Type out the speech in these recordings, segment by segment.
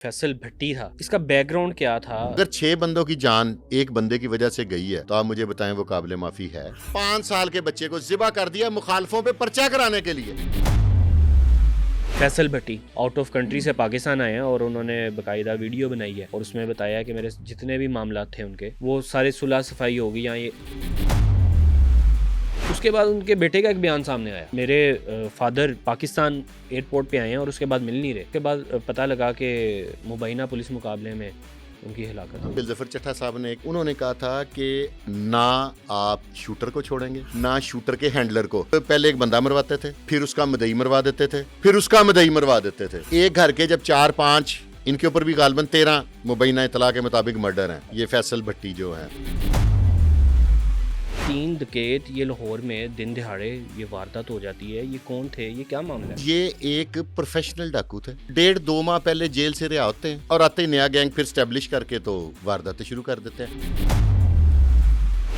फैसल भट्टी था, इसका बैकग्राउंड क्या था? अगर 6 बंदों की जान एक बंदे की वजह से गई है तो आप मुझे बताएं वो काबिल माफी है? 5 साल के बच्चे को जिबा कर दिया मुखालफों पे पर्चा कराने के लिए। फैसल भट्टी आउट ऑफ कंट्री से पाकिस्तान आए हैं और उन्होंने बाकायदा वीडियो बनाई है और उसमें बताया कि मेरे जितने भी मामला थे उनके वो सारे सुलह सफाई हो गई। ये उसके बाद उनके बेटे का एक बयान सामने आया, मेरे फादर पाकिस्तान एयरपोर्ट पे आए हैं और उसके बाद मिल नहीं रहे। उसके बाद पता लगा कि मुबैना पुलिस मुकाबले में उनकी हिलाकत हो गई। जफर चट्टा साहब ने उन्होंने कहा था कि ना आप शूटर को छोड़ेंगे ना शूटर के हैंडलर को। तो पहले एक बंदा मरवाते थे, फिर उसका मदई मरवा देते थे, फिर उसका मदई मरवा देते थे। एक घर के जब 4-5 इनके ऊपर भी गालबन 13 मुबैना इतला के मुताबिक मर्डर हैं। ये फैसल भट्टी जो है 3 डकैत ये लाहौर में दिन दिहाड़े ये वारदात हो जाती है। ये कौन थे, ये क्या मामला है? ये एक प्रोफेशनल डाकू थे। 1.5-2 माह पहले जेल से रिहा होते हैं और आते ही नया गैंग फिर स्टैब्लिश करके तो वारदातें शुरू कर देते हैं।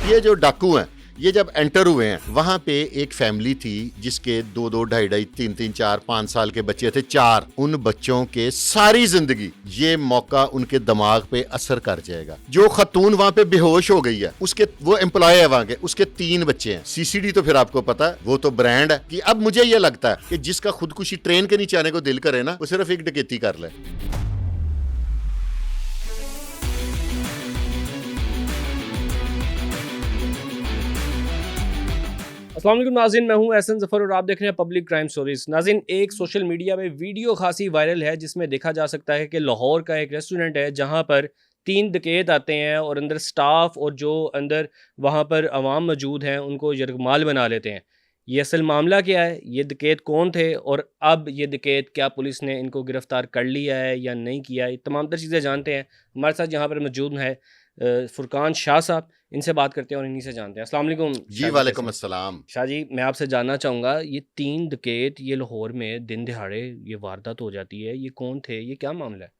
ये जो डाकू हैं ये जब एंटर हुए हैं वहां पे एक फैमिली थी जिसके 2-2, 2.5, 3-3, 4, 5 साल के बच्चे थे। 4 उन बच्चों के सारी जिंदगी ये मौका उनके दिमाग पे असर कर जाएगा। जो खतून वहां पे बेहोश हो गई है उसके वो एम्प्लॉय है वहां के, उसके 3 बच्चे हैं। सीसीडी तो फिर आपको पता है वो तो ब्रांड है कि अब मुझे ये लगता है कि जिसका खुदकुशी ट्रेन के नीचे आने को दिल करे ना वो सिर्फ एक डकैती कर ले। अस्सलाम वालेकुम नाज़रीन, मैं हूं एहसन ज़फ़र और आप देख रहे हैं पब्लिक क्राइम स्टोरीज। नाज़रीन, एक सोशल मीडिया में वीडियो खासी वायरल है जिसमें देखा जा सकता है कि लाहौर का एक रेस्टोरेंट है जहां पर 3 डकैत आते हैं और अंदर स्टाफ और जो अंदर वहां पर अवाम मौजूद हैं उनको यरगमाल बना लेते हैं। ये असल मामला क्या है, ये डकैत कौन थे और अब ये डकैत क्या पुलिस ने इनको गिरफ़्तार कर लिया है या नहीं किया, ये तमाम तर चीज़ें जानते हैं। हमारे साथ यहाँ पर मौजूद है फुरकान शाह साहब, इनसे बात करते हैं और इन्हीं से जानते हैं। अस्सलाम वालेकुम। जी वालेकुम अस्सलाम। शाह जी, मैं आपसे जानना चाहूँगा, ये 3 डकैत ये लाहौर में दिन दिहाड़े ये वारदात हो जाती है, ये कौन थे, ये क्या मामला है?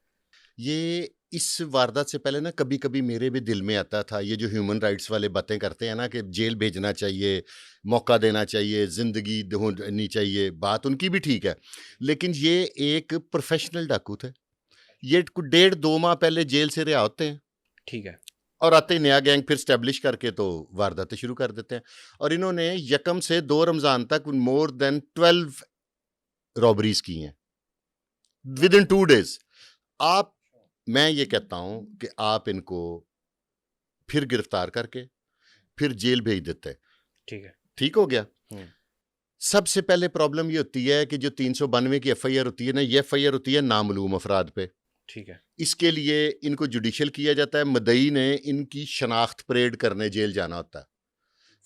ये इस वारदात से पहले ना कभी कभी मेरे भी दिल में आता था ये जो ह्यूमन राइट्स वाले बातें करते हैं ना कि जेल भेजना चाहिए, मौका देना चाहिए, जिंदगी होनी चाहिए, बात उनकी भी ठीक है। लेकिन ये एक प्रोफेशनल डाकू थे। ये 1.5-2 माह पहले जेल से रिहा होते हैं ठीक है। और आते ही नया गैंग फिर स्टैब्लिश करके तो वारदातें शुरू कर देते हैं। और इन्होंने यकम से 2 रमज़ान तक मोर देन 12 रॉबरीज की हैं विद इन 2 डेज। मैं ये कहता हूं कि आप इनको फिर गिरफ्तार करके फिर जेल भेज देते हैं, ठीक है। ठीक हो गया। सबसे पहले प्रॉब्लम ये होती है कि जो 392 की एफआईआर होती है ना, ये एफआईआर होती है नामालूम अफराद पे। ठीक है। इसके लिए इनको जुडिशियल किया जाता है। मदई ने इनकी शनाख्त परेड करने जेल जाना होता है।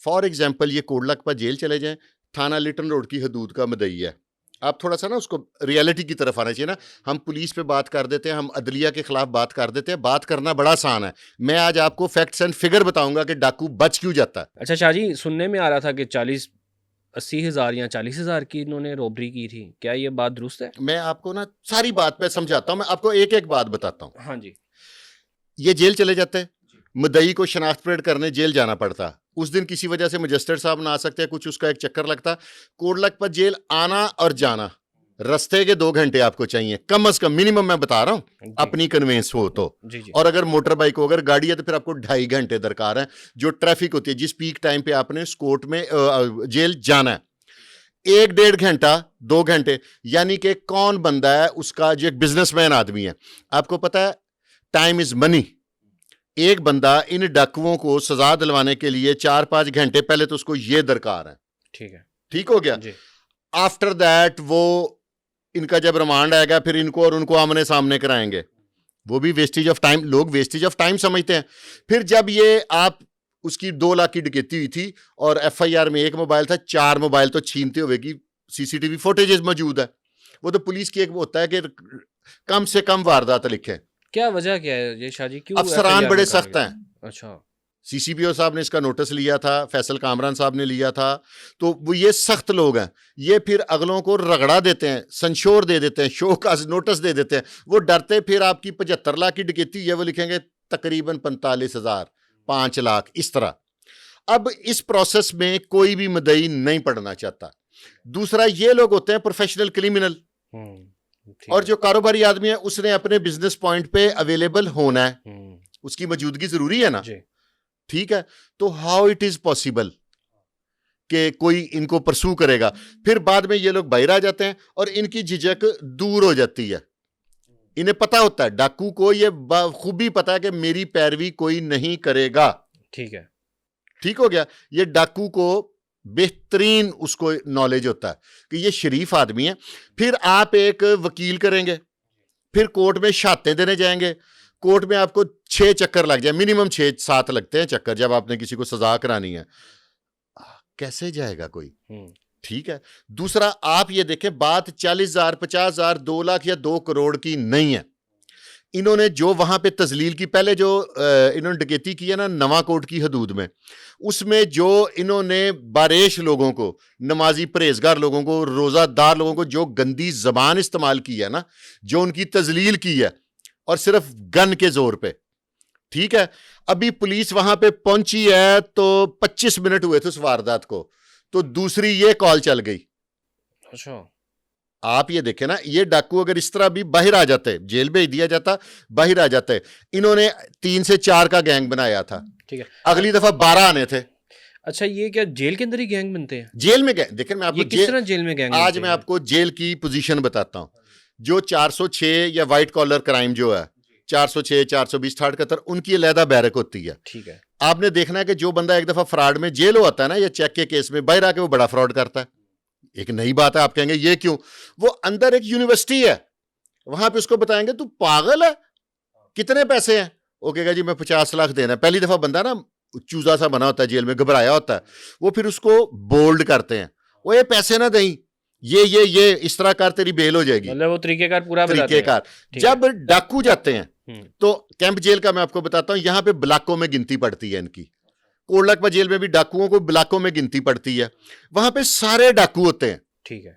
फॉर एग्जाम्पल ये कोडलकपा जेल चले जाएं, थाना लिटन रोड की हदूद का मदई है। आप थोड़ा सा ना उसको रियलिटी की तरफ आना चाहिए ना। हम पुलिस पे बात कर देते हैं, हम अदलिया के खिलाफ बात कर देते हैं। बात करना बड़ा आसान है। मैं आज आपको फैक्ट्स एंड फिगर बताऊंगा कि डाकू बच क्यों जाता है। अच्छा शाह जी, सुनने में आ रहा था कि 40-80 हज़ार या 40 हज़ार की इन्होंने रॉबरी की थी, क्या ये बात दुरुस्त है? मैं आपको ना सारी बात पे समझाता हूं। मैं आपको एक एक बात बताता हूं। हाँ जी। ये जेल चले जाते हैं, मदई को शनाख्त परेड करने जेल जाना पड़ता। उस दिन किसी वजह से मजिस्ट्रेट साहब ना आ सकते, कुछ उसका एक चक्कर लगता। कोडलकपा जेल आना और जाना रास्ते के 2 घंटे आपको चाहिए कम से कम, मिनिमम मैं बता रहा हूं, अपनी कन्वेंस हो तो। जी। और अगर मोटर बाइक हो, अगर गाड़ी है तो फिर आपको 2.5 घंटे दरकार है। जो ट्रैफिक होती है, जिस पीक टाइम पे आपने उस कोर्ट में जेल जाना है, 1-1.5 घंटा 2 घंटे। यानी कि कौन बंदा है उसका जो एक बिजनेसमैन आदमी है, आपको पता है टाइम इज मनी। एक बंदा इन डाकुओं को सजा दिलवाने के लिए 4-5 घंटे पहले तो उसको ये दरकार है। ठीक है। ठीक हो गया। आफ्टर दैट वो इनका जब रिमांड आएगा फिर इनको और उनको आमने सामने कराएंगे, वो भी वेस्टेज ऑफ टाइम। लोग वेस्टेज ऑफ टाइम समझते हैं। फिर जब ये आप उसकी 2 लाख की डकैती हुई थी और एफआईआर में 1 मोबाइल था, 4 मोबाइल तो छीनते हुए की सीसीटीवी फुटेजेस मौजूद है। वो तो पुलिस की एक होता है कि कम से कम वारदात लिखे। क्या वजह क्या है ये शाह जी, क्यों अफसरान FIR बड़े में कहा सख्त गया? हैं। अच्छा। सीसीपीओ साहब ने इसका नोटिस लिया था, फैसल कामरान साहब ने लिया था। तो वो ये सख्त लोग हैं। ये फिर अगलों को रगड़ा देते हैं, संशोर दे देते हैं, शो का नोटिस दे देते हैं। वो डरते फिर आपकी 75 लाख की डकैती है वो लिखेंगे तकरीबन 45,000, 5 लाख, इस तरह। अब इस प्रोसेस में कोई भी मदई नहीं पड़ना चाहता। दूसरा, ये लोग होते हैं प्रोफेशनल क्रिमिनल। ठीक और है। जो कारोबारी आदमी है उसने अपने बिजनेस पॉइंट पे अवेलेबल होना है, हम्म, उसकी मौजूदगी जरूरी है ना। जी। ठीक है, तो हाउ इट इज पॉसिबल कि कोई इनको परसू करेगा। फिर बाद में ये लोग बाहर आ जाते हैं और इनकी झिझक दूर हो जाती है। इन्हें पता होता है, डाकू को ये खूबी पता है कि मेरी पैरवी कोई नहीं करेगा। ठीक है। ठीक हो गया। ये डाकू को बेहतरीन उसको नॉलेज होता है कि ये शरीफ आदमी है। फिर आप एक वकील करेंगे, फिर कोर्ट में शहादतें देने जाएंगे। कोर्ट में आपको 6 चक्कर लग जाए, मिनिमम 6-7 लगते हैं चक्कर जब आपने किसी को सजा करानी है। कैसे जाएगा कोई? ठीक है। दूसरा, आप ये देखें, बात 40,000, 50,000, 2 लाख या 2 करोड़ की नहीं है। इन्होंने जो वहां पे तजलील की, पहले जो इन्होंने डकैती की है ना नवाकोट की हदूद में, उसमें जो इन्होंने बारेश लोगों को, नमाजी परहेजगार लोगों को, रोजादार लोगों को जो गंदी जबान इस्तेमाल की है ना, जो उनकी तजलील की है, और सिर्फ गन के जोर पे। ठीक है। अभी पुलिस वहां पे पहुंची है तो 25 मिनट हुए थे उस वारदात को, तो दूसरी ये कॉल चल गई। अच्छा। आप ये देखें ना, ये डाकू अगर इस तरह भी बाहर आ जाते, जेल भेज दिया जाता, बाहर आ जाते। इन्होंने 3 से 4 का गैंग बनाया था, ठीक है। अगली दफा 12 आने थे। अच्छा, ये क्या जेल के अंदर ही गैंग बनते हैं? जेल में गैंग, देखें मैं आपको ये किस तरह जेल में गैंग आज बनते मैं हैं? आपको जेल की पोजीशन बताता हूं। जो 406 या व्हाइट कॉलर क्राइम जो है, 406, 420, 68, उनकी अलहदा बैरक होती है। ठीक है। आपने देखना है कि जो बंदा एक दफा फ्रॉड में जेल होता है ना, या चेक के केस में, बाहर आके वो बड़ा फ्रॉड करता है। एक नई बात है, आप कहेंगे ये क्यों? वो अंदर एक यूनिवर्सिटी है, वहां पे उसको बताएंगे तू पागल है, कितने पैसे हैं? वो कहेगा जी मैं 50 लाख देना है। पहली दफा बंदा ना चूजा सा बना होता है, जेल में घबराया होता है, वो फिर उसको बोल्ड करते हैं, वो ये पैसे ना दें, ये इस तरह कर, तेरी बेल हो जाएगी। मतलब वो तरीकेकार पूरा बताते हैं। तरीकेकार। ठीक जब डाकू जाते हैं हम्म, तो कैंप जेल का मैं आपको बताता हूं, यहां पे ब्लॉकों में गिनती पड़ती है इनकी। कोटलकपा जेल में भी डाकुओं को ब्लॉकों में गिनती पड़ती है। वहां पे सारे डाकू होते हैं। ठीक है।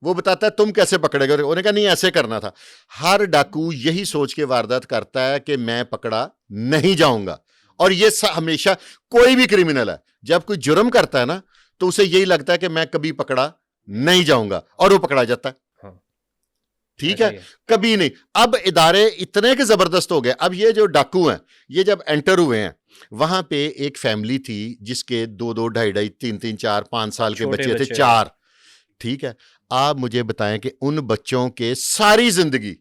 वो बताता है तुम कैसे पकड़ेगे, उन्होंने कहा नहीं ऐसे करना था। हर डाकू यही सोच के वारदात करता है कि मैं पकड़ा नहीं जाऊंगा। और ये हमेशा, कोई भी क्रिमिनल है जब कोई जुर्म करता है ना, तो उसे यही लगता है कि मैं कभी पकड़ा नहीं जाऊंगा, और वो पकड़ा जाता है। हाँ, ठीक ऐसा है, ही है। कभी नहीं। अब इदारे इतने के जबरदस्त हो गए। अब ये जो डाकू हैं, ये जब एंटर हुए हैं, वहां पे एक फैमिली थी जिसके 2-2, 2.5, 3-3, 4-5 साल के छोटे बच्चे थे, बच्चे। 4। ठीक है। आप मुझे बताएं कि उन बच्चों के सारी जिंदगी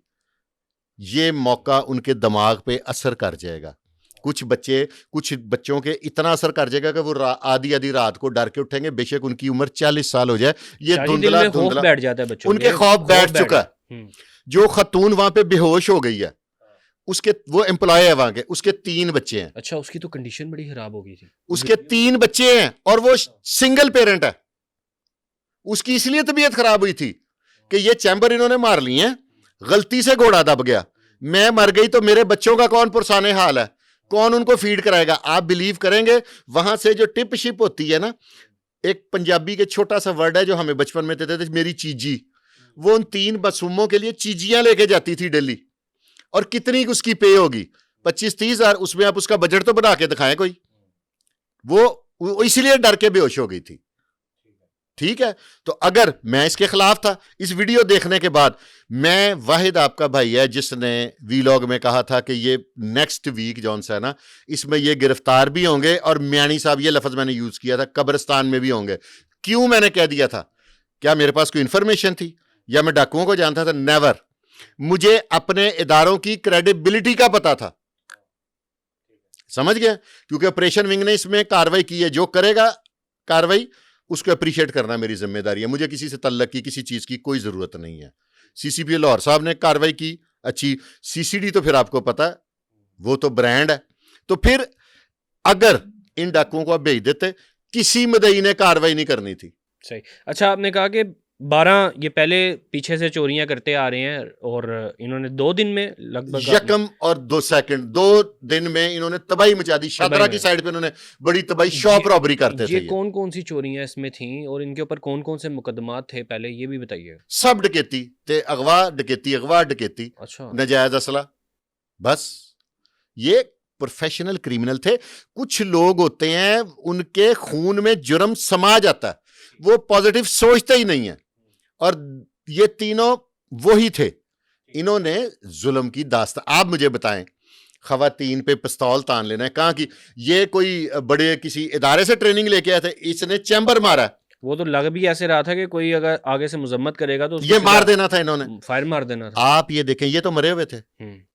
ये मौका उनके दिमाग पे असर कर जाएगा। कुछ बच्चों के इतना असर कर जाएगा कि वो आधी आधी रात को डर के उठेंगे, बेशक उनकी उम्र 40 साल हो जाए। ये शादी दिल धुंधला में खौफ धुंधला बैठ जाता है बच्चों उनके के, खौफ बैठ चुका है। हम्म, जो खतून वहां पे बेहोश हो गई है, उसके, वो एम्प्लॉय है वहां के, उसके 3 बच्चे हैं। अच्छा, उसकी तो कंडीशन बड़ी खराब हो गई थी। उसके 3 बच्चे हैं और वो सिंगल पेरेंट है। उसकी इसलिए तबीयत खराब हुई थी कि ये चैम्बर इन्होंने मार ली है, गलती से घोड़ा दब गया, मैं मर गई तो मेरे बच्चों का कौन पुरसाने हाल है, कौन उनको फीड कराएगा? आप बिलीव करेंगे, वहां से जो टिप शिप होती है ना, एक पंजाबी के छोटा सा वर्ड है जो हमें बचपन में देते थे, मेरी चीजी, वो उन 3 मासूमों के लिए चीजियां लेके जाती थी दिल्ली। और कितनी उसकी पे होगी? 25-30 हजार। उसमें आप उसका बजट तो बना के दिखाएं कोई। वो इसलिए डर के बेहोश हो गई थी। ठीक है। तो अगर मैं इसके खिलाफ था, इस वीडियो देखने के बाद, मैं वाहिद आपका भाई है जिसने वीलॉग में कहा था कि ये नेक्स्ट वीक जौन सा है ना, इसमें ये गिरफ्तार भी होंगे, और म्यानी साहब, ये लफ्ज मैंने यूज किया था, कब्रिस्तान में भी होंगे। क्यों मैंने कह दिया था? क्या मेरे पास कोई इंफॉर्मेशन थी या मैं डाकुओं को जानता था? नेवर। मुझे अपने इदारों की क्रेडिबिलिटी का पता था। समझ गया? क्योंकि ऑपरेशन विंग ने इसमें कार्रवाई की है। जो करेगा कार्रवाई, उसको अप्रिशिएट करना मेरी जिम्मेदारी है। मुझे किसी से तल्लक की, किसी चीज की कोई जरूरत नहीं है। सीसीपी लाहौर साहब ने कार्रवाई की अच्छी, सीसीडी तो फिर आपको पता है, वो तो ब्रांड है। तो फिर अगर इन डाकुओं को आप भेज देते, किसी मदई ने कार्रवाई नहीं करनी थी। सही। अच्छा, आपने कहा कि 12 ये पहले पीछे से चोरियां करते आ रहे हैं, और इन्होंने 2 दिन में लगभग यकम और 2 सेकंड, 2 दिन में इन्होंने तबाही मचा दी। शादरा की साइड पे इन्होंने बड़ी तबाही, शॉप रॉबरी करते थे। ये कौन कौन सी चोरियां इसमें थी और इनके ऊपर कौन कौन से मुकदमात थे, पहले ये भी बताइए। सब डकैती ते, अगवा डकैती, अच्छा। नजायज असला, बस। ये प्रोफेशनल क्रिमिनल थे। कुछ लोग होते हैं उनके खून में जुर्म समा जाता है, वो पॉजिटिव सोचते ही नहीं है। और ये तीनों वही थे इन्होंने जुल्म की दास्तान, आप मुझे बताएं, खवातीन पे पिस्तौल तान लेना है, कहाँ की, ये कोई बड़े किसी इदारे से ट्रेनिंग लेके आए थे, इसने चैम्बर मारा, वो तो लग भी ऐसे रहा था कि कोई अगर आगे से मजम्मत करेगा तो ये मार देना था इन्होंने, फायर मार देना था। आप ये देखें, ये तो मरे हुए थे।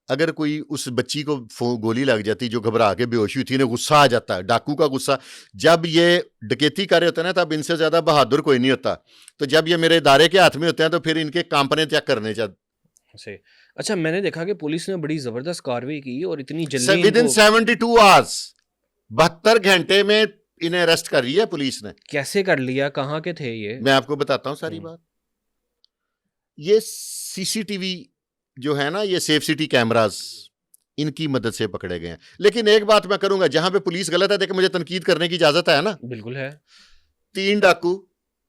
अगर कोई उस बच्ची को गोली लग जाती जो घबरा के बेहोश हुई थी, इन्हें गुस्सा आ जाता है, डाकू का गुस्सा। जब ये डकैती कर रहे होते हैं ना, तब इनसे ज्यादा बहादुर कोई नहीं होता। तो जब ये मेरे इदारे के हाथ में होते हैं तो फिर इनके कांपने त्याग करने चाहिए। अच्छा, मैंने देखा कि पुलिस ने बड़ी जबरदस्त कार्रवाई की और इतनी जल्दी विद इन 72 आवर्स, 72 घंटे में इन्हें अरेस्ट कर लिया पुलिस ने। कैसे कर लिया, कहाँ के थे ये? मैं आपको बताता हूँ सारी बात। ये सीसीटीवी जो है ना, ये सेफ सिटी कैमरास, इनकी मदद से पकड़े गए हैं। लेकिन एक बात मैं करूंगा, जहां पे पुलिस गलत है, देखिए मुझे तनकीद करने की इजाजत है ना। बिल्कुल है। 3 डाकू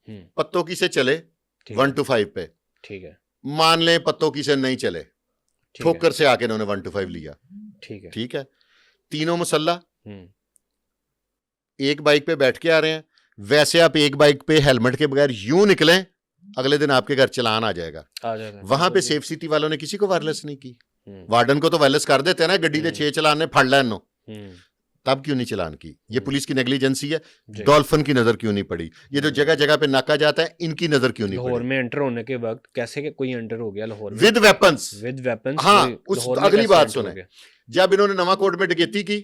पत्तों की से चले 1 to 5 पे, ठीक है, मान लें पत्तों की से नहीं चले, ठोकर से आके इन्होंने 1 to 5 लिया, ठीक है। तीनों मुसल्ला, एक बाइक पे बैठ के आ रहे हैं। वैसे आप एक बाइक पे हेलमेट के बगैर यूं निकलें, अगले दिन आपके घर चलान आ जाएगा। वहां पे सेफ सिटी वालों ने किसी को वायरलेस नहीं की। वार्डन को तो वायरलेस कर देते हैं ना, गड्डी दे 6 चलान ने फड़ लेनो, तब क्यों नहीं चलान की? ये पुलिस की नेग्लिजेंसी है। डॉल्फिन की नजर क्यों नहीं पड़ी? ये जो जगह जगह पे नाका जाता है, इनकी नजर क्यों नहीं पड़ी? लाहौर में एंटर होने के वक्त कैसे के कोई एंटर हो गया लाहौर में विद वेपन्स? हाँ, उस अगली बात सुने। जब इन्होंने नवाकोट में डकैती की,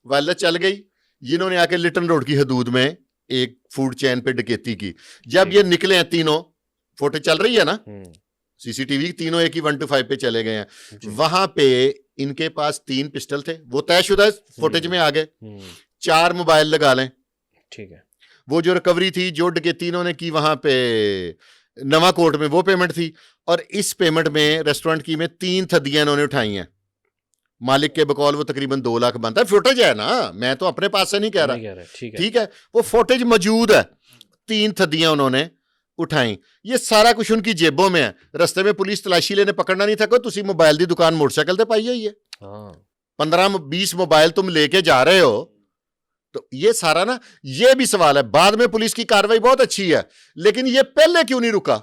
वायरलेस चल गई, इन्होंने आके लिटन रोड की हदूद में एक फूड चेन पे डकैती की। जब ये निकले हैं तीनों, फोटो चल रही है ना सीसीटीवी, तीनों एक ही 1 to 5 पे चले गए हैं। वहां पे इनके पास 3 पिस्टल थे, वो तयशुदा फुटेज में आ गए। 4 मोबाइल लगा लें, ठीक है। वो जो रिकवरी थी, जो डकैती इन्होंने की वहां पे नवाकोट में, वो पेमेंट थी। और इस पेमेंट में रेस्टोरेंट की में 3 थदियां इन्होंने उठाई हैं। मालिक के बकौल वो तकरीबन 2 लाख बनता है। फुटेज है ना, मैं तो अपने पास से नहीं कह रहा, ठीक है। वो फुटेज मौजूद है। 3 थदियां उन्होंने उठाई, ये सारा कुछ उनकी जेबों में है। रस्ते में पुलिस तलाशी लेने पकड़ना नहीं था, को तुसी मोबाइल दी दुकान मोटरसाइकिल ते पाई हुई है, 15-20 मोबाइल तुम लेके जा रहे हो। तो ये सारा ना, ये भी सवाल है। बाद में पुलिस की कार्रवाई बहुत अच्छी है, लेकिन ये पहले क्यों नहीं रुका?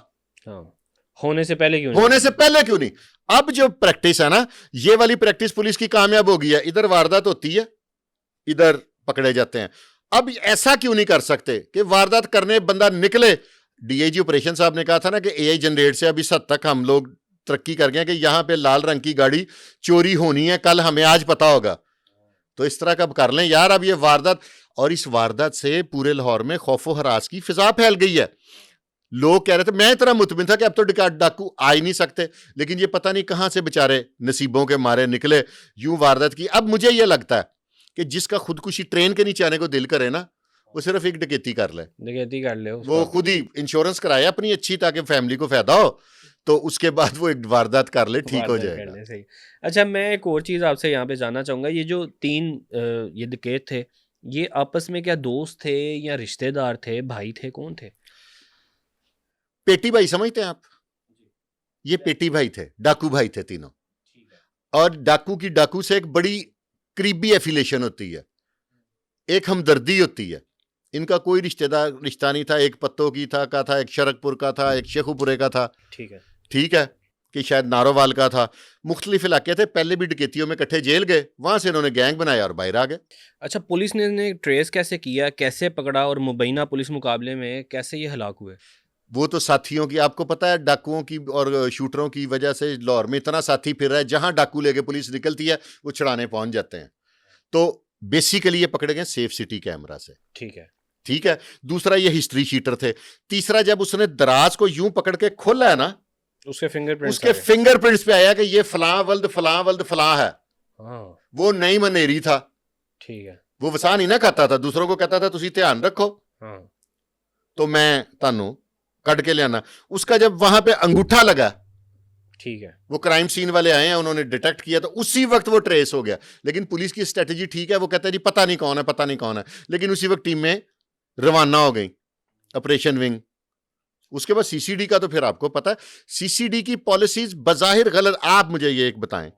होने से पहले क्यों नहीं? अब जो प्रैक्टिस है ना, ये वाली प्रैक्टिस पुलिस की कामयाब हो गई है। इधर वारदात होती है, इधर पकड़े जाते हैं। अब ऐसा क्यों नहीं कर सकते कि वारदात करने बंदा निकले? डीआईजी ऑपरेशन साहब ने कहा था ना कि एआई जनरेट से अब इस हद तक हम लोग तरक्की कर गए कि यहां पे लाल रंग की गाड़ी चोरी होनी है, कल हमें आज पता होगा। तो इस तरह का अब कर लें यार। अब ये वारदात, और इस वारदात से पूरे लाहौर में खौफो हरास की फिजा फैल गई है। लोग कह रहे थे, मैं इतना मुतमिन था कि अब तो डाकू आ ही नहीं सकते, लेकिन ये पता नहीं कहां से बेचारे नसीबों के मारे निकले, यूं वारदात की। अब मुझे ये लगता है कि जिसका खुदकुशी ट्रेन के नीचे आने को दिल करे ना, वो सिर्फ एक डकैती कर ले, वो खुद ही इंश्योरेंस कराए अपनी अच्छी, ताकि फैमिली को फायदा हो, तो उसके बाद वो एक वारदात कर ले, ठीक हो जाएगा। सही। अच्छा, मैं एक और चीज़ आपसे यहाँ पे जानना चाहूँगा। ये जो 3 ये डकैत थे, ये आपस में क्या दोस्त थे या रिश्तेदार थे, भाई थे, कौन थे? पेटी भाई समझते हैं आप? ये पेटी भाई थे, डाकू भाई थे तीनों। और डाकू की डाकू से एक बड़ी करीबी एफिलेशन होती है, एक हमदर्दी होती है। इनका कोई रिश्ता नहीं था। एक पत्तों की था, एक शरकपुर का था, एक शेखुपुरे का था, ठीक है, कि शायद नारोवाल का था। मुख्तलिफ इलाके थे। पहले भी डकैतियों में इकट्ठे जेल गए, वहां से इन्होंने गैंग बनाया और बाहर आ गए। अच्छा, पुलिस ने ट्रेस कैसे किया, कैसे पकड़ा, और मुबैना पुलिस मुकाबले में कैसे ये हलाक हुए? वो तो साथियों की, आपको पता है डाकुओं की और शूटरों की वजह से लाहौर में इतना साथी फिर रहा है, जहां डाकू लेके पुलिस निकलती है वो छुड़ाने पहुंच जाते हैं। तो बेसिकली ये पकड़े गए सेफ सिटी कैमरा से, ठीक है। दूसरा, ये हिस्ट्री शीटर थे। तीसरा, जब उसने दराज को यूं पकड़ के खोला है ना, उसके फिंगरप्रिंट्स पे आया कि ये फलां वल्द फलां है। वो नई मनेरी था, ठीक है। वो वसा नहीं ना खाता था, दूसरों को कहता था तुसी ध्यान रखो, तो मैं तानू कट के लियाना। उसका जब वहां पे अंगूठा लगा, ठीक है, वो क्राइम सीन वाले आए हैं, उन्होंने डिटेक्ट किया, तो उसी वक्त वो ट्रेस हो गया। लेकिन पुलिस की स्ट्रेटेजी ठीक है, वो कहता है जी पता नहीं कौन है, लेकिन उसी वक्त टीम में रवाना हो गई, ऑपरेशन विंग। उसके बाद सीसीडी का तो फिर आपको पता है, सीसीडी की पॉलिसीज बजाहिर गलत। आप मुझे ये एक बताएं,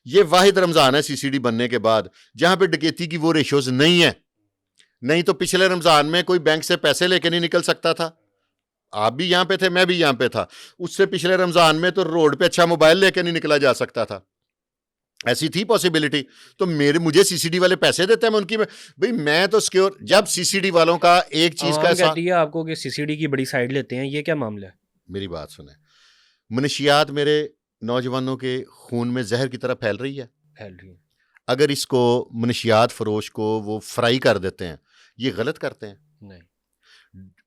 ये वाहिद रमजान है सीसीडी बनने के बाद जहां पे डकैती की वो रेशोज नहीं है। नहीं तो पिछले रमजान में कोई बैंक से पैसे लेके नहीं निकल सकता था, आप भी यहाँ पे थे, मैं भी यहाँ पे था। उससे पिछले रमजान में तो रोड पे अच्छा मोबाइल लेके नहीं निकला जा सकता था, ऐसी थी पॉसिबिलिटी। तो मुझे सीसीडी वाले पैसे देते हैं, मैं उनकी भाई मैं तो सिक्योर। जब सीसीडी वालों का एक चीज का कहती है आपको कि सीसीडी की बड़ी साइड लेते हैं, ये क्या मामला है? मेरी बात सुने, मनशियात मेरे नौजवानों के खून में जहर की तरह फैल रही है। अगर इसको मनशियात फरोश को वो फ्राई कर देते हैं, ये गलत करते हैं? नहीं।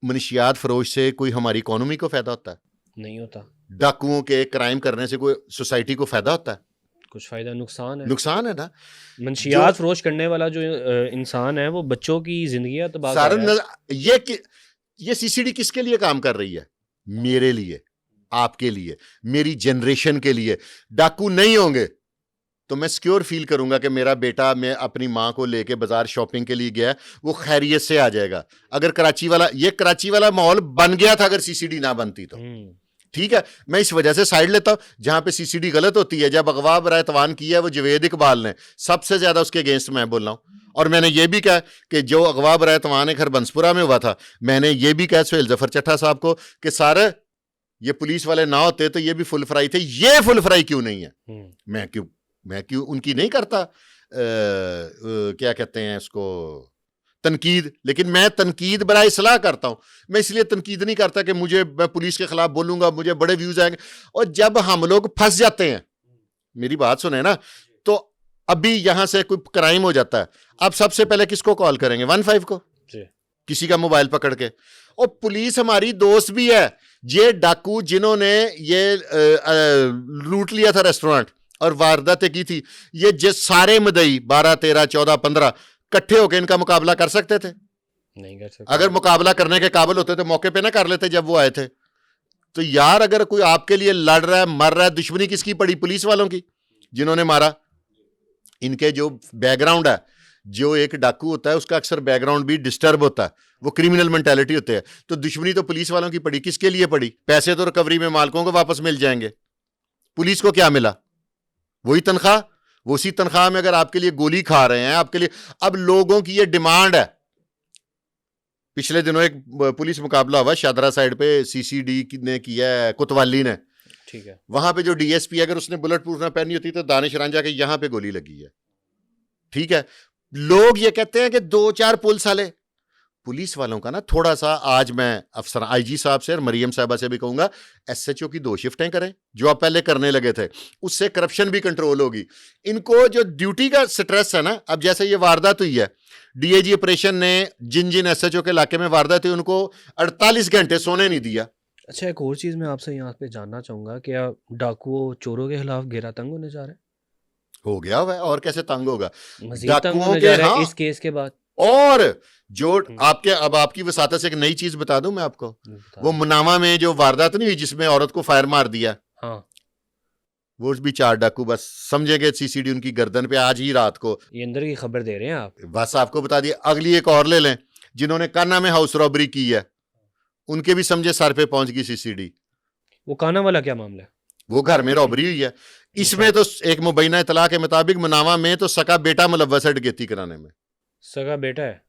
मनशियात फरोश से कोई हमारी इकोनॉमी को फायदा होता है? नहीं होता। डाकुओं के क्राइम करने से कोई सोसाइटी को फायदा होता है? कुछ फायदा, नुकसान है। नुकसान है ना। मनशियात फरोश करने वाला जो इंसान है वो बच्चों की जिंदगी तबाह कर रहा है। ये सीसीडी किसके लिए काम कर रही है? मेरे लिए, आपके लिए, मेरी जनरेशन के लिए। डाकू नहीं होंगे तो मैं सिक्योर फील करूंगा कि मेरा बेटा, मैं अपनी माँ को लेके बाजार शॉपिंग के लिए गया, वो खैरियत से आ जाएगा। अगर कराची वाला माहौल बन गया था अगर सीसीडी ना बनती तो ठीक है। मैं इस वजह से साइड लेता हूं जहां पे सीसीडी गलत होती है। जब अगवा बराए तवान किया है वो जवेद इकबाल ने, सबसे ज्यादा उसके अगेंस्ट मैं बोल रहा हूं। और मैंने ये भी कहा कि जो अगवा बराए तवान घर बंसपुरा में हुआ था, मैंने ये भी कहा सुहेल जफर चट्टा साहब को कि सारे ये पुलिस वाले ना होते तो ये भी फुल फ्राई थे। ये फुल फ्राई क्यों नहीं है? मैं क्यों उनकी नहीं करता क्या कहते हैं इसको, तनकीद। लेकिन मैं तनकीद बराए इस्लाह करता हूं। मैं इसलिए तनकीद नहीं करता कि मैं पुलिस के खिलाफ बोलूंगा मुझे बड़े व्यूज आएंगे। और जब हम लोग फंस जाते हैं, मेरी बात सुने ना, तो अभी यहां से कोई क्राइम हो जाता है, अब सबसे पहले किसको कॉल करेंगे? 15 को, किसी का मोबाइल पकड़ के। और पुलिस हमारी दोस्त भी है। ये डाकू जिन्होंने ये लूट लिया था रेस्टोरेंट और वारदातें की थी, ये सारे मदई 12, 13, 14, 15 इकट्ठे होकर इनका मुकाबला कर सकते थे? नहीं कर सकते। अगर मुकाबला करने के काबिल होते तो मौके पे ना कर लेते जब वो आए थे? तो यार अगर कोई आपके लिए लड़ रहा है, मर रहा है, दुश्मनी किसकी पड़ी? पुलिस वालों की, जिन्होंने मारा। इनके जो बैकग्राउंड है, जो एक डाकू होता है उसका अक्सर बैकग्राउंड भी डिस्टर्ब होता है, वो क्रिमिनल मेंटालिटी होते हैं। तो दुश्मनी तो पुलिस वालों की पड़ी। किसके लिए पड़ी? पैसे तो रिकवरी में मालिकों को वापस मिल जाएंगे। पुलिस को क्या मिला? वही तनख्वाह। वो उसी तनख्वाह में अगर आपके लिए गोली खा रहे हैं, आपके लिए। अब लोगों की ये डिमांड है। पिछले दिनों एक पुलिस मुकाबला हुआ शादरा साइड पे, सीसीडी ने किया है, कोतवाली ने, ठीक है। वहां पे जो डीएसपी, अगर उसने बुलेट प्रूफ ना पहनी होती तो दानिश रांझा के यहां पे गोली लगी है। ठीक है। लोग ये कहते हैं कि 2-4 पुलिस वाले, पुलिस वालों का ना थोड़ा सा, आज मैं अफसर आईजी साहब से और मरियम साहबा से भी कहूंगा, एसएचओ की 2 शिफ्टें करें जो आप पहले करने लगे थे। उससे करप्शन भी कंट्रोल होगी। इनको जो ड्यूटी का स्ट्रेस है ना, अब जैसे ये वारदात हुई है, डीएजी ऑपरेशन ने जिन एसएचओ के इलाके में वारदात हुई उनको 48 घंटे सोने नहीं दिया। अच्छा, एक और चीज मैं आपसे यहाँ पे जानना चाहूंगा, क्या डाकुओं चोरों के खिलाफ घेरा तंग होने जा रहा है? हो गया हुआ है, और कैसे तंग होगा? मजीद तंग होने जा रहा है इस केस के बाद। और जो अब आपकी वसातत से एक नई चीज बता दूं मैं आपको, वो मुनावा में जो वारदात नहीं हुई जिसमें औरत को फायर मार दिया, हाँ, वो भी 4 डाकू बस समझेंगे सीसीडी उनकी गर्दन पे आज ही रात को। ये अंदर की खबर दे रहे हैं आप? बस आपको बता दिया। अगली एक और ले लें, जिन्होंने काना में हाउस रॉबरी की है, उनके भी समझे सर पे पहुंच गई सीसीडी। वो काना वाला क्या मामला है? वो घर में रॉबरी हुई है। इसमें तो एक मुबैना इतला के मुताबिक मुनावा में तो सका बेटा मुलव्वस है डकैती कराने में। सगा बेटा है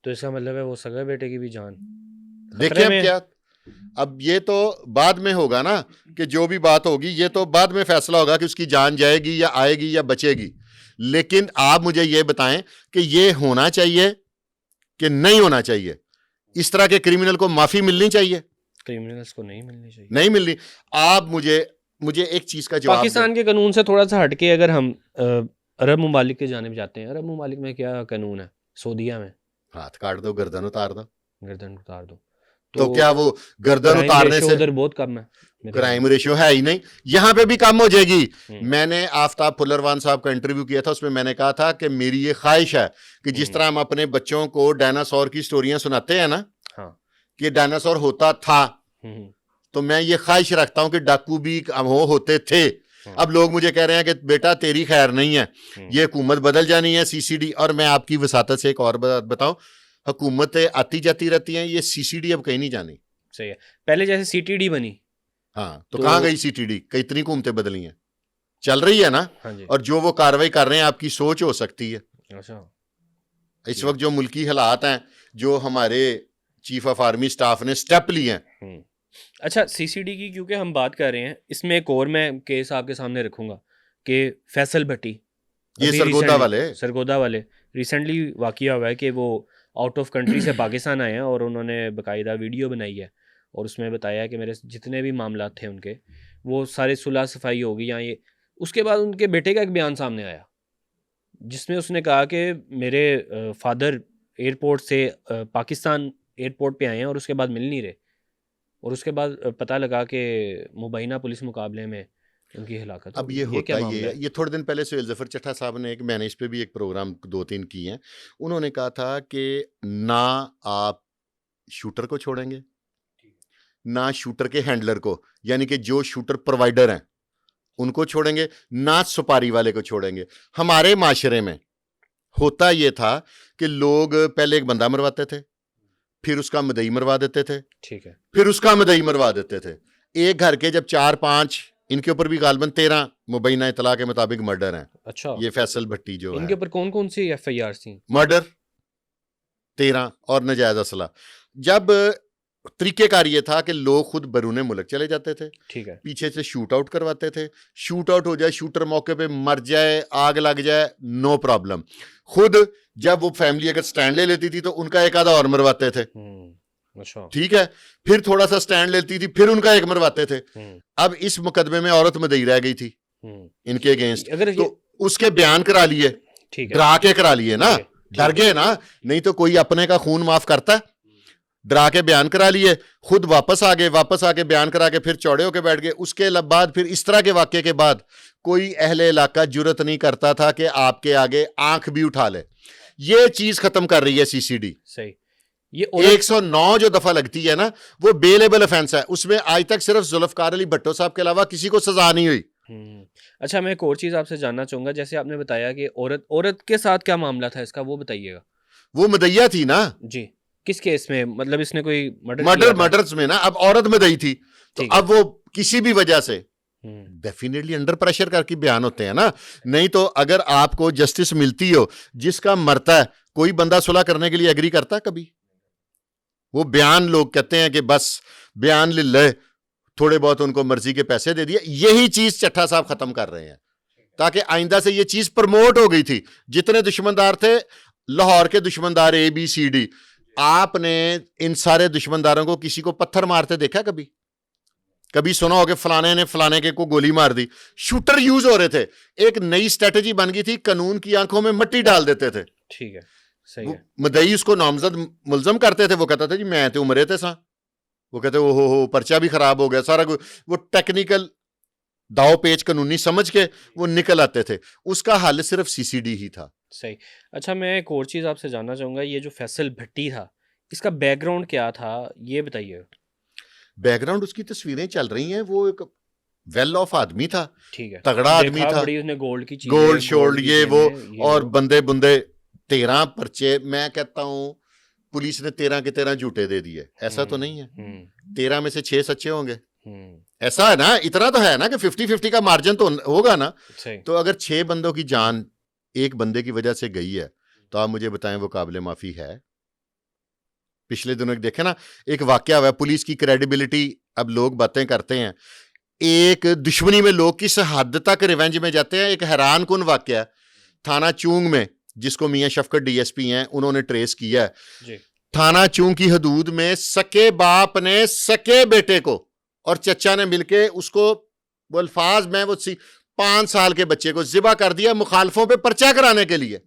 तो इसका मतलब है वो सगा बेटे की भी जान। देखिए अब क्या, अब ये तो बाद में होगा ना, कि जो भी बात होगी ये तो बाद में फैसला होगा कि उसकी जान जाएगी या आएगी या बचेगी। लेकिन आप मुझे ये बताएं कि ये होना चाहिए कि नहीं होना चाहिए? इस तरह के क्रिमिनल को माफी मिलनी चाहिए? क्रिमिनल्स को नहीं मिलनी चाहिए। नहीं मिलनी। आप मुझे एक चीज का जवाब, पाकिस्तान के कानून से थोड़ा सा हटके अगर हम अरब ममालिक के जानिब जाते हैं, अरब ममालिक में क्या कानून है? सऊदीया में हाथ काट दो, गर्दन उतार दो। गर्दन उतार दो तो क्या वो गर्दन उतारने से उधर बहुत कम है? क्राइम रेशियो है ही नहीं, यहां पे भी कम हो जाएगी। मैंने आफ्ताब फुल्लरवान साहब का इंटरव्यू किया था, उसमें मैंने कहा था कि मेरी ये ख्वाहिश है कि जिस तरह हम अपने बच्चों को डायनासोर की स्टोरियां सुनाते हैं ना, हाँ, कि डायनासोर होता था, तो मैं ये ख्वाहिश रखता हूं कि डाकू भी होते थे। अब लोग मुझे कह रहे हैं कि बेटा तेरी खैर नहीं है, ये हुकूमत बदल जानी है, सीसीडी। और मैं आपकी वसातत से एक और बात बताऊं, हुकूमतें आती जाती रहती हैं, ये सीसीडी अब कहीं नहीं जानी। सही है। पहले जैसे सीटीडी बनी, हाँ, तो कहाँ गई सीटीडी? कितनी हुकूमतें बदली हैं, चल रही है ना। हाँ जी। और जो वो कार्रवाई कर रहे हैं आपकी सोच हो सकती है। अच्छा, इस वक्त जो मुल्की हालात हैं, जो हमारे चीफ ऑफ आर्मी स्टाफ ने स्टेप लिए हैं, अच्छा, सीसीडी की क्योंकि हम बात कर रहे हैं, इसमें एक और मैं केस आपके सामने रखूंगा कि फैसल भट्टी, ये अभी सरगोदा रिसेंटली वाले सरगोदा वाले रिसेंटली वाकया हुआ है कि वो आउट ऑफ कंट्री से पाकिस्तान आए हैं और उन्होंने बाकायदा वीडियो बनाई है और उसमें बताया कि मेरे जितने भी मामला थे उनके वो सारे सुलह सफाई होगी या ये। उसके बाद उनके बेटे का एक बयान सामने आया जिसमें उसने कहा कि मेरे फादर एयरपोर्ट से पाकिस्तान एयरपोर्ट पे आए हैं और उसके बाद मिल नहीं रहे, और उसके बाद पता लगा कि मुबैना पुलिस मुकाबले में उनकी हिलाकत हो अब गई। ये होता क्या ही मामला है। ये थोड़े दिन पहले सुहेल जफर चट्टा साहब ने एक, मैंने इस पे भी एक प्रोग्राम 2-3 किए हैं। उन्होंने कहा था कि ना आप शूटर को छोड़ेंगे, ना शूटर के हैंडलर को, यानी कि जो शूटर प्रोवाइडर हैं उनको छोड़ेंगे, ना सुपारी वाले को छोड़ेंगे। हमारे माशरे में होता ये था कि लोग पहले एक बंदा मरवाते थे, फिर उसका मदई मरवा देते थे, ठीक है। फिर उसका मदई मरवा देते थे। एक घर के जब 4-5, इनके ऊपर भी गालबन 13 मुबैना इतला के मुताबिक मर्डर हैं। अच्छा, ये फैसल भट्टी जो इनके है, ऊपर कौन कौन सी FIR थी? मर्डर 13 और नजायज असला। जब तरीकेकार ये था कि लोग खुद बरूने मुल्क चले जाते थे, ठीक है। पीछे से शूट आउट करवाते थे, शूट आउट हो जाए, शूटर मौके पे मर जाए, आग लग जाए, नो प्रॉब्लम। खुद जब वो फैमिली अगर स्टैंड ले लेती थी तो उनका एक आधा और मरवाते थे, अच्छा। ठीक है। फिर थोड़ा सा स्टैंड लेती थी, फिर उनका एक मरवाते थे। अब इस मुकदमे में औरत मदई रह गई थी इनके अगेंस्ट, अगर तो उसके बयान करा लिए, ठीक है, डरा के करा लिए ना, ठीक है, डर गए ना, नहीं तो कोई अपने का खून माफ करता है। डरा के बयान करा लिए, खुद वापस आ गए, वापस आके बयान करा के फिर चौड़े होके बैठ गए। उसके बाद फिर इस तरह के वाक्य के बाद कोई अहले इलाका जुर्रत नहीं करता था कि आपके आगे आंख भी उठा ले। ये चीज खत्म कर रही है सीसीडी। सही। ये 109 जो दफा लगती है ना, वो बेलेबल ऑफेंस है। उसमें आज तक सिर्फ जुल्फकार अली भट्टो साहब के अलावा किसी को सजा नहीं हुई। अच्छा, मैं एक और चीज आपसे जानना चाहूंगा, जैसे आपने बताया कि औरत के साथ क्या मामला था इसका, वो बताइएगा। वो मदैया थी ना जी, किस केस में? मतलब इसने कोई मर्डर्स में ना। अब औरत मदई थी, तो अब वो किसी भी वजह से डेफिनेटली अंडर प्रेशर करके बयान होते हैं ना। नहीं तो अगर आपको जस्टिस मिलती हो, जिसका मरता है, कोई बंदा सुलह करने के लिए एग्री करता है कभी? वो बयान लोग कहते हैं कि बस बयान ले ले, थोड़े बहुत उनको मर्जी के पैसे दे दिए। यही चीज चट्टा साहब खत्म कर रहे हैं, ताकि आइंदा से ये चीज प्रमोट हो गई थी। जितने दुश्मनदार थे, लाहौर के दुश्मनदार ABCD, आपने इन सारे दुश्मनदारों को किसी को पत्थर मारते देखा कभी? कभी सुना हो कि फलाने ने फलाने के को गोली मार दी? शूटर यूज हो रहे थे। एक नई स्ट्रेटेजी बन गई थी, कानून की आंखों में मिट्टी डाल देते थे। ठीक है, सही है। मदई उसको नामजद मुलजम करते थे। वो कहता था जी मैं तो उमरे थे सा, वो कहते ओ हो पर्चा भी खराब हो गया सारा कुछ। वो टेक्निकल दाव पेच कानूनी समझ के वो निकल आते थे। उसका हल सिर्फ सीसीडी ही था। सही। अच्छा, मैं एक और चीज़ आपसे जानना चाहूँगा, ये जो फैसल भट्टी था, इसका बैकग्राउंड क्या था, ये बताइए। बैकग्राउंड उसकी तस्वीरें चल रही हैं, वो एक वेल ऑफ आदमी था, ठीक है, तगड़ा आदमी था, बड़ी उसने गोल्ड की चीज़, गोल्ड शोल्ड ये वो, और बंदे बुंदे 13 पर्चे। मैं कहता हूं पुलिस ने 13 के 13 झूठे दे दिए। ऐसा तो नहीं है, 13 में से 6 सच्चे होंगे। ऐसा है ना, इतना तो है ना कि 50-50 का मार्जिन तो होगा ना। तो अगर 6 बंदों की जान एक बंदे की वजह से गई है, तो आप मुझे बताएं वो काबिले माफी है? पिछले दिनों देखे ना, एक वाकया हुआ, पुलिस की क्रेडिबिलिटी, अब लोग बातें करते हैं, एक दुश्मनी में लोग किस हद तक रिवेंज में जाते हैं। एक हैरान कुन वाकया थाना चूंग में, जिसको मियां शफकत DSP हैं, उन्होंने ट्रेस किया है। थाना चूंग की हदूद में सके बाप ने सके बेटे को और चचा ने मिलके उसको, वो अल्फाज में, वो 5 साल के बच्चे को जिबा कर दिया मुखालफों पे पर्चा कराने के लिए।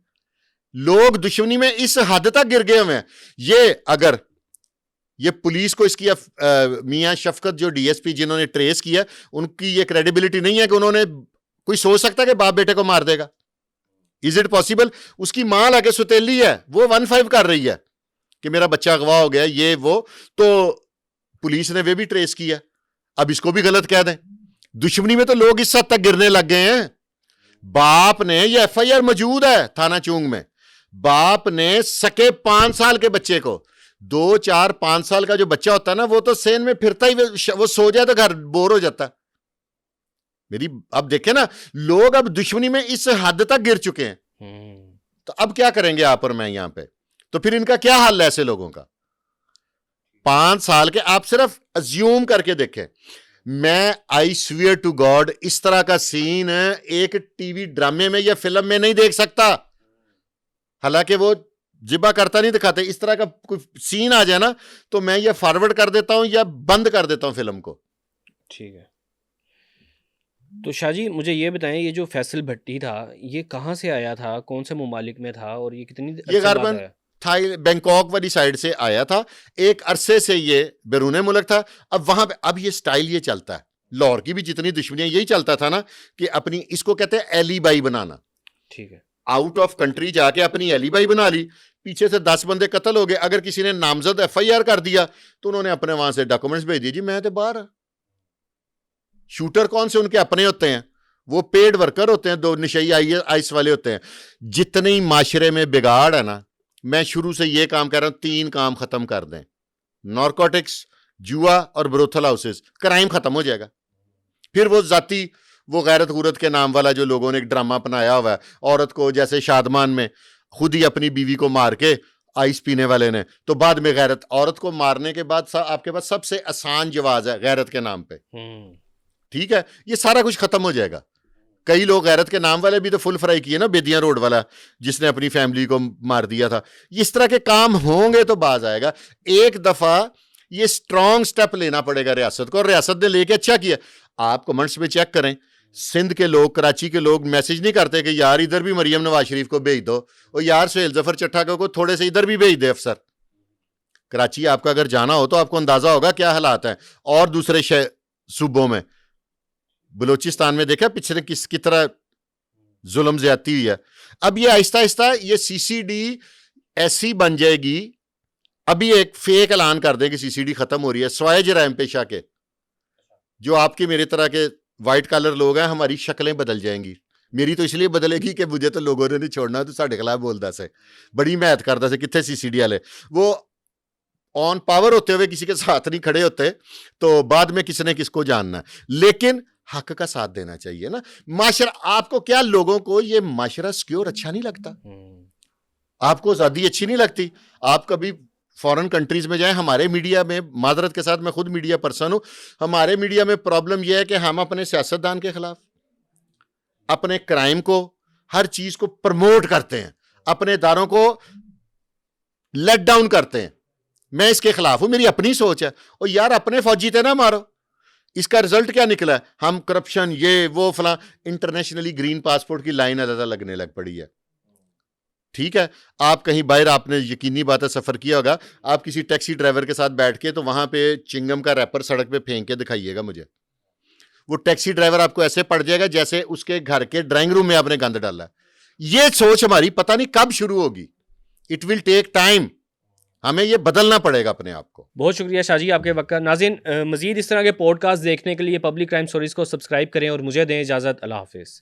लोग दुश्मनी में इस हद तक गिर गए हुए हैं। ये अगर ये पुलिस को इसकी मियां शफकत जो DSP जिन्होंने ट्रेस किया, उनकी ये क्रेडिबिलिटी नहीं है कि उन्होंने, कोई सोच सकता है कि बाप बेटे को मार देगा? Is it possible? उसकी मां लाके सुतेली है, वो 1-5 कर रही है कि मेरा बच्चा अगवा हो गया, ये वो, तो पुलिस ने वे भी ट्रेस किया। अब इसको भी गलत कह दें? दुश्मनी में तो लोग इस हद तक गिरने लग गए हैं। बाप ने, ये FIR मौजूद है थाना चूंग में, बाप ने सके 5 साल के बच्चे को, 2, 4, 5 साल का जो बच्चा होता है ना, वो तो सेन में फिरता ही, वो सो जाए तो घर बोर हो जाता है। मेरी अब देखे ना, लोग अब दुश्मनी में इस हद तक गिर चुके हैं। तो अब क्या करेंगे आप और मैं यहां पे? तो फिर इनका क्या हाल है ऐसे लोगों का? 5 साल के, आप सिर्फ अज्यूम करके देखें। मैं आई स्वेयर टू गॉड इस तरह का सीन एक टीवी ड्रामे में या फिल्म में नहीं देख सकता। हालांकि वो जिबा करता नहीं दिखाते, इस तरह का कोई सीन आ जाए ना तो मैं ये फॉरवर्ड कर देता हूं या बंद कर देता हूं फिल्म को। ठीक है, तो शाहजी मुझे ये बताएं, ये जो फैसल भट्टी था ये कहाँ से आया था, कौन से ममालिक में था और ये कितनी ये गारबन थाई बैंकॉक वाली साइड से आया था, एक अरसे से ये बैरून मुल्क था। अब वहां पे अब ये स्टाइल ये चलता है, लाहौर की भी जितनी दुश्मनियां यही चलता था ना कि अपनी, इसको कहते हैं एलीबाई बनाना। ठीक है, आउट ऑफ कंट्री जाके अपनी एलीबाई बना ली, पीछे से 10 बंदे कत्ल हो गए, अगर किसी ने नामजद FIR कर दिया तो उन्होंने अपने वहां से डॉक्यूमेंट्स भेज दिए, जी मैं तो बाहर। शूटर कौन से उनके अपने होते हैं, वो पेड वर्कर होते हैं, 2 नशई आइस वाले होते हैं। जितने ही माशरे में बिगाड़ है ना, मैं शुरू से ये काम कर रहा हूं, 3 काम खत्म कर दें, नारकोटिक्स, जुआ और ब्रोथल हाउसेस, क्राइम खत्म हो जाएगा। फिर वो जाती वो गैरत गुरत के नाम वाला जो लोगों ने एक ड्रामा अपनाया हुआ है, औरत को जैसे शादमान में खुद ही अपनी बीवी को मार के आइस पीने वाले ने, तो बाद में गैरत, औरत को मारने के बाद आपके पास सबसे आसान जवाज है गैरत के नाम पे। ठीक है, ये सारा कुछ खत्म हो जाएगा। कई लोग गैरत के नाम वाले भी तो फुल फ्राई किए ना, बेदिया रोड वाला जिसने अपनी फैमिली को मार दिया था। इस तरह के काम होंगे तो बाज आएगा। एक दफा ये स्ट्रॉन्ग स्टेप लेना पड़ेगा रियासत को, और रियासत ने लेके अच्छा किया। आप कमेंट्स में चेक करें, सिंध के लोग, कराची के लोग मैसेज नहीं करते कि यार इधर भी मरियम नवाज शरीफ को भेज दो, और यार सुहेल जफर चट्टा को थोड़े से इधर भी भेज दे अफसर। कराची आपका अगर जाना हो तो आपको अंदाजा होगा क्या हालात है। और दूसरे सूबों में, बलूचिस्तान में देखा पिछले किस तरह जुल्म ज्यादती हुई है। अब ये आहिस्ता आहिस्ता ये CCD ऐसी बन जाएगी, अभी एक फेक ऐलान कर दें कि CCD खत्म हो रही है, स्वाय जराइम पेशा के जो आपके मेरे तरह के वाइट कलर लोग हैं, हमारी शक्लें बदल जाएंगी। मेरी तो इसलिए बदलेगी कि मुझे तो लोगों ने नहीं छोड़ना, तो साढ़े खिलाफ बोलता से बड़ी महत करता से कितने CCD वाले वो ऑन पावर होते हुए किसी के साथ नहीं खड़े होते, तो बाद में किसने किसको जानना है। लेकिन हक का साथ देना चाहिए ना। माशरा, आपको क्या लोगों को ये माशरा सिक्योर अच्छा नहीं लगता? आपको आज़ादी अच्छी नहीं लगती? आप कभी फॉरेन कंट्रीज में जाएं, हमारे मीडिया में, मादरत के साथ मैं खुद मीडिया पर्सन हूं, हमारे मीडिया में प्रॉब्लम यह है कि हम अपने सियासतदान के खिलाफ, अपने क्राइम को, हर चीज को प्रमोट करते हैं, अपने इदारों को लेट डाउन करते हैं। मैं इसके खिलाफ हूं, मेरी अपनी सोच है। और यार अपने फौजी थे ना मारो, इसका रिजल्ट क्या निकला है? हम करप्शन, ये वो फला, इंटरनेशनली ग्रीन पासपोर्ट की लाइन अलग लगने लग पड़ी है। ठीक है, आप कहीं बाहर, आपने यकीनी बात है सफर किया होगा, आप किसी टैक्सी ड्राइवर के साथ बैठ के तो वहां पे चिंगम का रैपर सड़क पे फेंक के दिखाइएगा मुझे, वो टैक्सी ड्राइवर आपको ऐसे पड़ जाएगा जैसे उसके घर के ड्राइंग रूम में आपने गंद डाला। ये सोच हमारी पता नहीं कब शुरू होगी। इट विल टेक टाइम, हमें ये बदलना पड़ेगा अपने आप को। बहुत शुक्रिया शाहजी आपके वक्त का। नाज़रीन, मज़ीद इस तरह के पॉडकास्ट देखने के लिए पब्लिक क्राइम स्टोरीज़ को सब्सक्राइब करें और मुझे दें इजाज़त। अल्लाह हाफिज़।